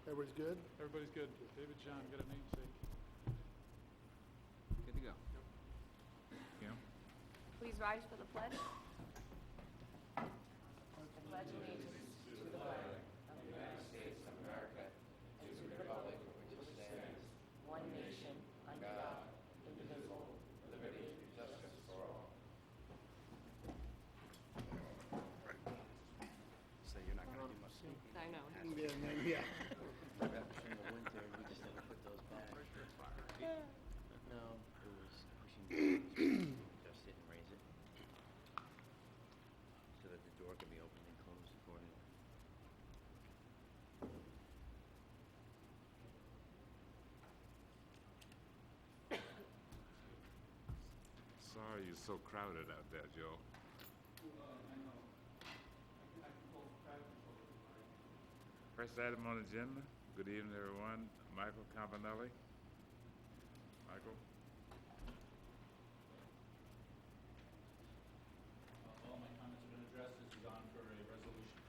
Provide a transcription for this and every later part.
Everybody's good? Everybody's good. David John, got a namesake. Good to go. Kim? Please rise for the pledge. I pledge allegiance to the flag of the United States of America and to the republic for which it stands, one nation, under God, indivisible, with liberty and justice for all. So you're not gonna do much speaking? I know. Yeah. In the winter, we just never put those back. No, it was pushing, just didn't raise it. So that the door can be opened and closed accordingly. Sorry you're so crowded out there, Joe. First item on the agenda. Good evening, everyone. Michael Campanelli. Michael? All my comments have been addressed. This is on for a resolution.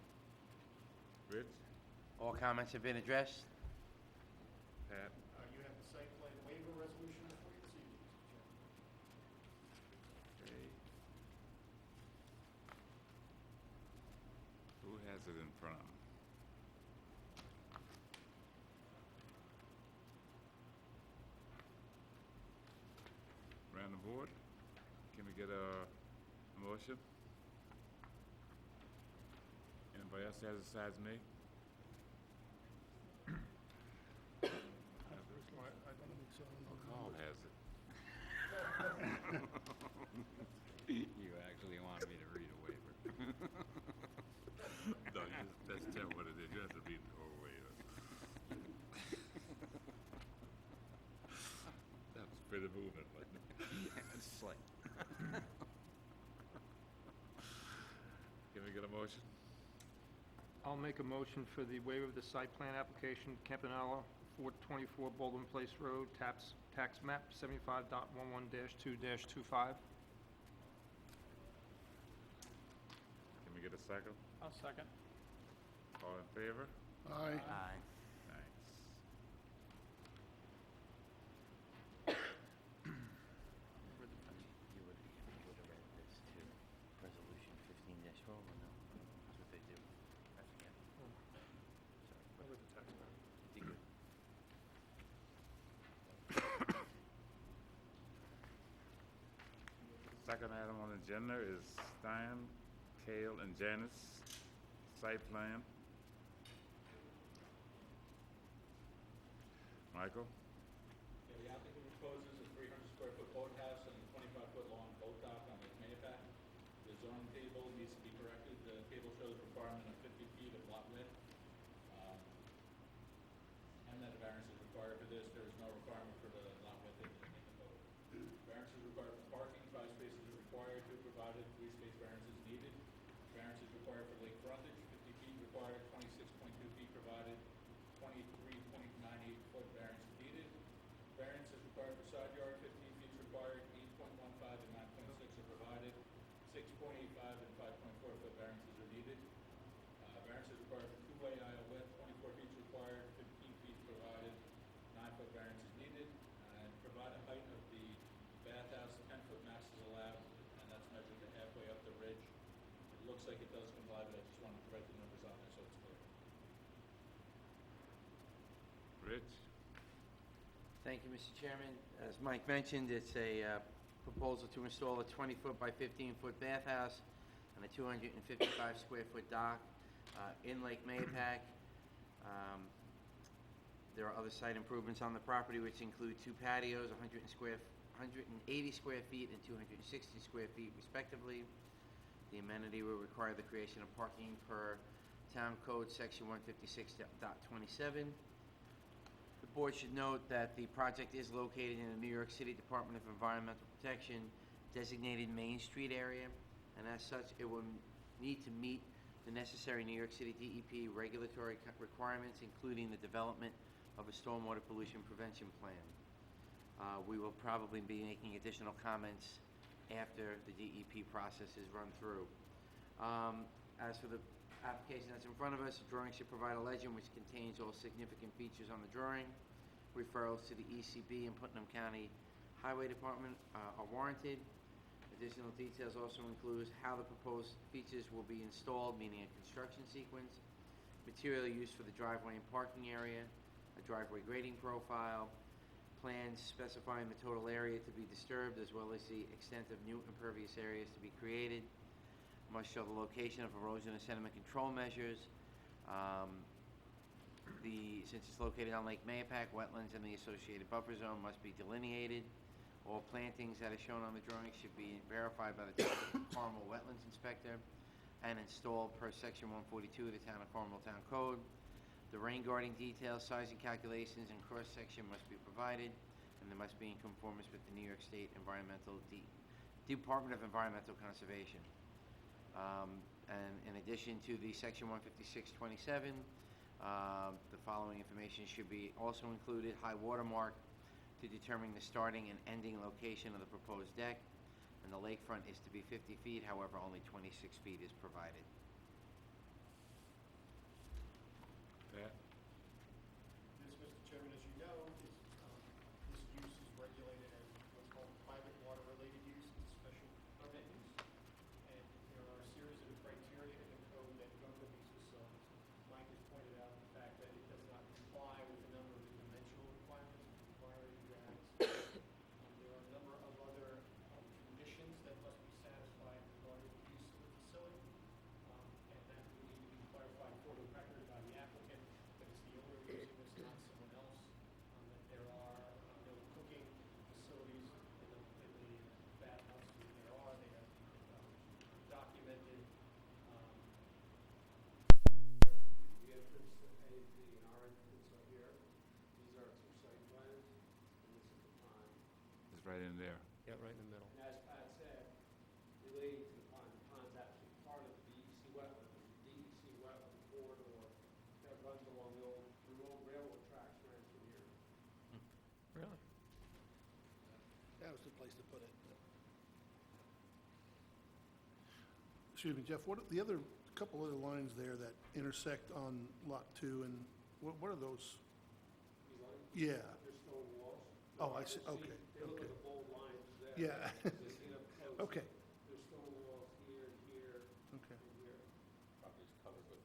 Rich? All comments have been addressed. Pat? You have the site plan waiver resolution for you this evening, Mr. Chairman. Okay. Who has it in front of them? Around the board? Can we get a motion? Anybody else has besides me? I don't think so. Carl has it. You actually wanted me to read a waiver. No, that's tell what it is. You have to read the whole waiver. That was pretty moving, wasn't it? Yeah, it's like, Can we get a motion? I'll make a motion for the waiver of the site plan application, Campanella, 424 Baldwin Place Road, tax map 75.11-2-25. Can we get a second? I'll second. All in favor? Aye. Aye. Nice. you would have read this too. Resolution 15-12 or no? That's what they do. I forget. Sorry. With the text map. You good? Second item on the agenda is Stein, Kale, and Janice site plan. Michael? Yeah, the applicant proposes a 300 square foot boathouse and a 25 foot long boat dock on Lake Mayapack. The zoning table needs to be corrected. The table shows a requirement of 50 feet of lot width. And that a variance is required for this. There is no requirement for the lot width in the code. Variance is required for parking. 5 spaces are required. 2 provided. 3 space variance is needed. Variance is required for lake frontage. 50 feet required. 26.2 feet provided. 23.98 foot variance is needed. Variance is required for side yard. 15 feet is required. 8.15 and 9.6 are provided. 6.85 and 5.4 foot variances are needed. Variance is required for two-way aisle width. 24 feet is required. 15 feet provided. 9 foot variance is needed. And provide a height of the bathhouse. 10 foot max is allowed, and that's measured to halfway up the ridge. It looks like it does comply, but I just wanted to write the numbers on there so it's clear. Rich? Thank you, Mr. Chairman. As Mike mentioned, it's a proposal to install a 20-foot by 15-foot bathhouse and a 255 square foot dock in Lake Mayapack. There are other site improvements on the property which include 2 patios, 180 square feet and 260 square feet respectively. The amenity will require the creation of parking per Town Code Section 156.27. The board should note that the project is located in the New York City Department of Environmental Protection designated Main Street area, and as such, it will need to meet the necessary New York City DEP regulatory requirements, including the development of a stormwater pollution prevention plan. We will probably be making additional comments after the DEP process is run through. As for the application that's in front of us, the drawing should provide a legend which contains all significant features on the drawing. Referrals to the ECB and Putnam County Highway Department are warranted. Additional details also include how the proposed features will be installed, meaning a construction sequence, material used for the driveway and parking area, a driveway grading profile, plans specifying the total area to be disturbed, as well as the extent of new impervious areas to be created. Must show the location of erosion and sediment control measures. Since it's located on Lake Mayapack, wetlands and the associated buffer zone must be delineated. All plantings that are shown on the drawing should be verified by the Town of Carmel Wetlands Inspector and installed per Section 142 of the Town of Carmel Town Code. The rain guarding details, sizing calculations, and cross-section must be provided, and they must be in conformance with the New York State Department of Environmental Conservation. And in addition to the Section 156.27, the following information should be also included: high water mark to determine the starting and ending location of the proposed deck, and the lakefront is to be 50 feet, however, only 26 feet is provided. Pat? Yes, Mr. Chairman, as you know, this use is regulated as what's called private water-related use. It's a special permit use. And there are a series of criteria in the code that govern these facilities. Mike has pointed out the fact that it does not comply with a number of the dimensional requirements required in drags. There are a number of other conditions that must be satisfied regarding the use of the facility. And that would need to be clarified for the record by the applicant, that it's the owner using this, not someone else. That there are no cooking facilities in the bathhouses. There are, they have documented. The entrance to A, B, and our entrance are here. These are two site plans, and this is the pond. It's right in there. Yeah, right in the middle. And as Pat said, relating to the pond's actually part of the DEC wetland. The DEC wetland corridor that runs along the old railroad tracks ran through here. Really? That was the place to put it. Excuse me, Jeff, what are the other, couple other lines there that intersect on Lot 2, and what are those? These lines, Yeah, they're stone walls. Oh, I see. Okay, They look okay. like the bold lines there. Yeah. As they see them close. okay, There's stone walls here, here, okay. and here. Property's covered with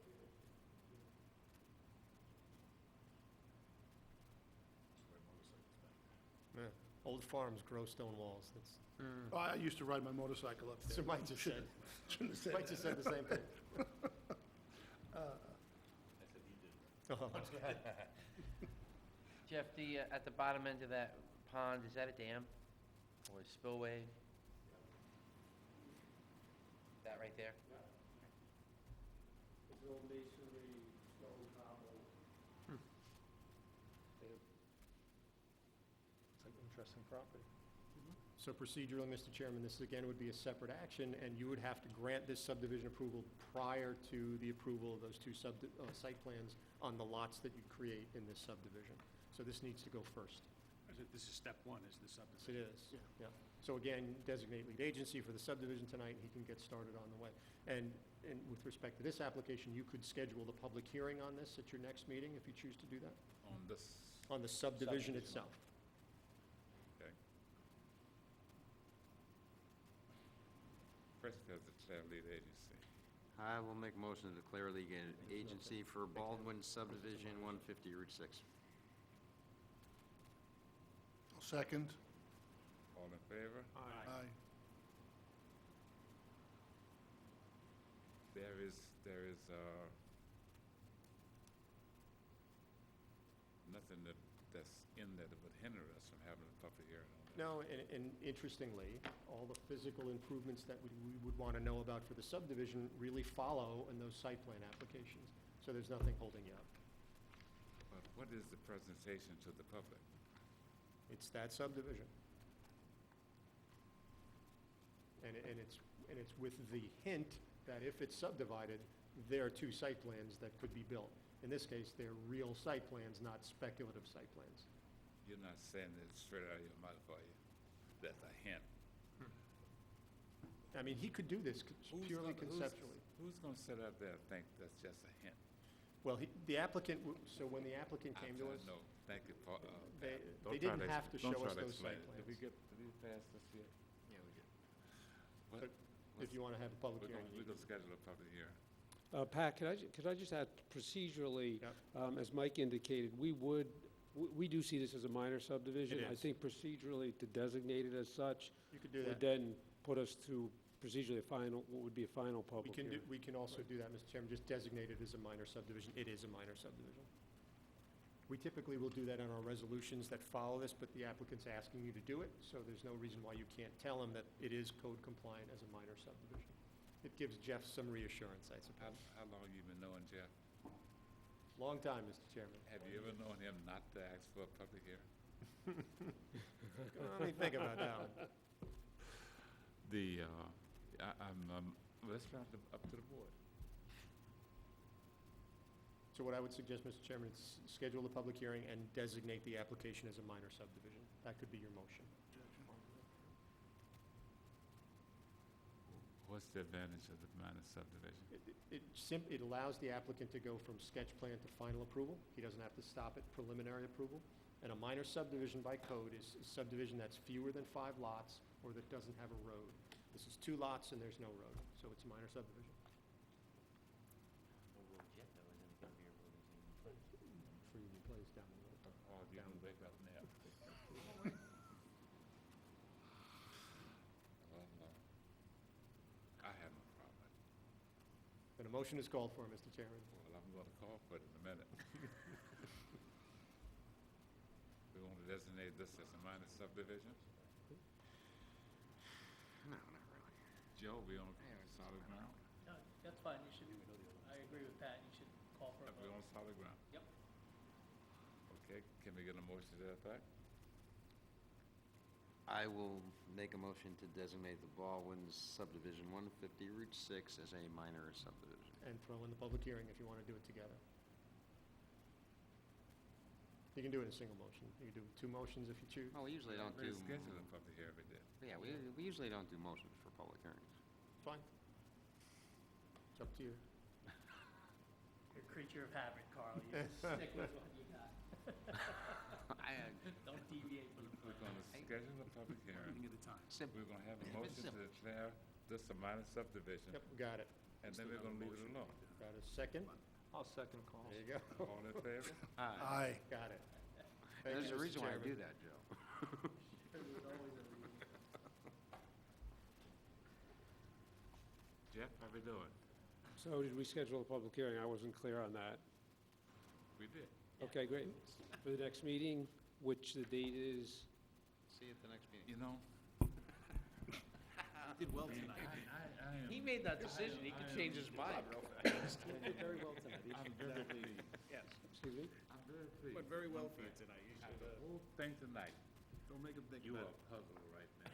Yeah. Old farms grow stone walls. That's, Oh, I used to ride my motorcycle up there. so Mike just said, Shouldn't have said Mike just said that. the same thing. I said he did. Oh, Jeff, at the bottom end of that pond, is that a dam or a spillway? That right there? It's old masonry, stone cobble. It's like interesting property. So procedurally, Mr. Chairman, this again would be a separate action, and you would have to grant this subdivision approval prior to the approval of those two site plans on the lots that you create in this subdivision. So this needs to go first. This is step one, is the Yes, subdivision. it is, yeah. So again, designate lead agency for the subdivision tonight, he can get started on the way. And with respect to this application, you could schedule the public hearing on this at your next meeting if you choose to do that, On this, on the subdivision itself. okay. First, has declared lead agency. I will make a motion to declare lead agency for Baldwin subdivision 150 Route 6. I'll second. All in favor? Aye. There is nothing that's in there that would hinder us from having a public hearing on that. No, and interestingly, all the physical improvements that we would want to know about for the subdivision really follow in those site plan applications. So there's nothing holding you up. But what is the presentation to the public? It's that subdivision. And it's with the hint that if it's subdivided, there are two site plans that could be built. In this case, they're real site plans, not speculative site plans. You're not saying it straight out of your mouth, are you? That's a hint. I mean, he could do this purely conceptually. Who's gonna sit out there and think that's just a hint? Well, the applicant, so when the applicant came to us, No, thank you for, they don't try didn't have to don't show try us to those explain site it. plans. Did we pass this yet? Yeah, we did. What? If you want to have a public We're hearing. gonna, we're gonna schedule a public hearing. Pat, could I just add procedurally, Yep. as Mike indicated, we do see this as a minor subdivision. It I is. think procedurally, to designate it as such You could do would that. then put us through procedurally what would be a final We public can, hearing. we can also do that, Mr. Chairman, just designate it as a minor subdivision. It is a minor subdivision. We typically will do that on our resolutions that follow this, but the applicant's asking you to do it, so there's no reason why you can't tell him that it is code compliant as a minor subdivision. It gives Jeff some reassurance, I suppose. How long you been knowing Jeff? Long time, Mr. Chairman. Have you ever known him not to ask for a public hearing? Let me think about that one. Let's try up to the board. So what I would suggest, Mr. Chairman, is schedule the public hearing and designate the application as a minor subdivision. That could be your motion. What's the advantage of the minor subdivision? It allows the applicant to go from sketch plan to final approval. He doesn't have to stop at preliminary approval. And a minor subdivision by code is a subdivision that's fewer than 5 lots or that doesn't have a road. This is 2 lots and there's no road, so it's a minor subdivision. No road yet, though, isn't it gonna be a road in place? For you to place down the road. Or you can wake up now? Well, I have no problem. And a motion is called for, Mr. Chairman. Well, I'm gonna call for it in a minute. We want to designate this as a minor subdivision? No, not really. Joe, we on solid ground? No, that's fine, you should, I agree with Pat, you should call for a We vote. on solid ground? Yep. Okay, can we get a motion to that effect? I will make a motion to designate the Baldwin's subdivision 150 Route 6 as a minor subdivision. And throw in the public hearing if you want to do it together. You can do it in a single motion. You can do 2 motions if you choose. Well, we usually don't We're do, scheduling a public hearing every day. yeah, we usually don't do motions for public hearings. Fine. It's up to you. You're a creature of habit, Carl, you just stick with what you got. Don't deviate from the We're plan. gonna schedule a public hearing. Meeting at a time. Simple. We're gonna have a It's motion to simple. declare this a minor subdivision, Yep, we got it. and then we're gonna leave it alone. Got a second? I'll second call. There you go. All in favor? Aye. Got it. Thank There's you, a Mr. reason why I Chairman. do that, Joe. There's always a reason. Jeff, how we doing? So did we schedule a public hearing? I wasn't clear on that. We did. Okay, great. For the next meeting, which the date is, See you at the next meeting. You know, You did well tonight. I am, He made that decision, he could change his mind real fast. You did very well tonight. You I'm should- very pleased. excuse me? I'm very pleased. Went very well for you tonight. You Out of should, the whole thing tonight, don't make him think you about are it. puzzled right now.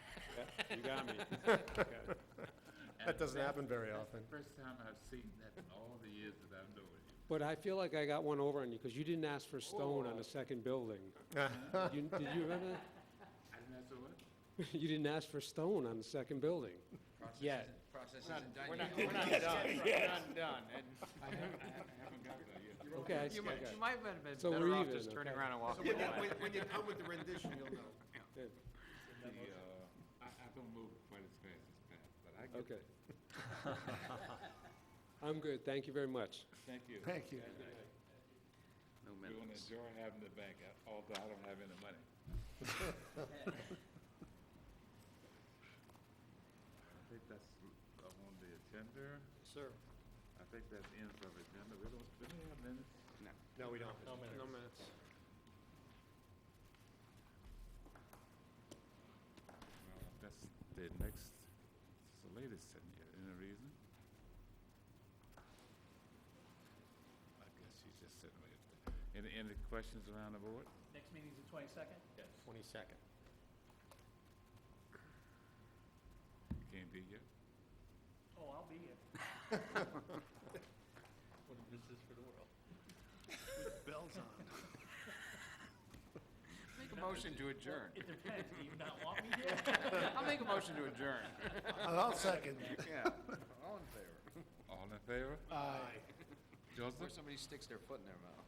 You got me. That doesn't happen very That's often. the first time I've seen that in all the years that I've known you. But I feel like I got one over on you, because you didn't ask for stone on the second building. Did you remember that? I didn't have to what? You didn't ask for stone on the second building. Yet. Process isn't done We're yet. not done. We're not done. And I haven't got there yet. Okay, you might, okay. you might have been So better we're off even, just turning okay. around and walking When away. you, when you come with the rendition, you'll know. I don't move quite as fast as Pat, but I get Okay. I'm good, thank you very much. Thank you. Thank you. No We're gonna minutes. enjoy having the bank, although I don't have any money. I think that's on the agenda. Sir? I think that ends our agenda. We don't, do we have minutes? No, we don't. No minutes. Well, that's the next, it's the latest in here. Any reason? I guess she's just sitting with it. Any questions around the board? Next meeting's the 22nd? Yes. 22nd. Can't be here? Oh, I'll be here. What a business for the world. Bell's on. Make a motion to adjourn. It depends, do you not want me here? I'll make a motion to adjourn. I'll second. Yeah, all in favor. All in favor? Aye. Or Joseph? somebody sticks their foot in their mouth.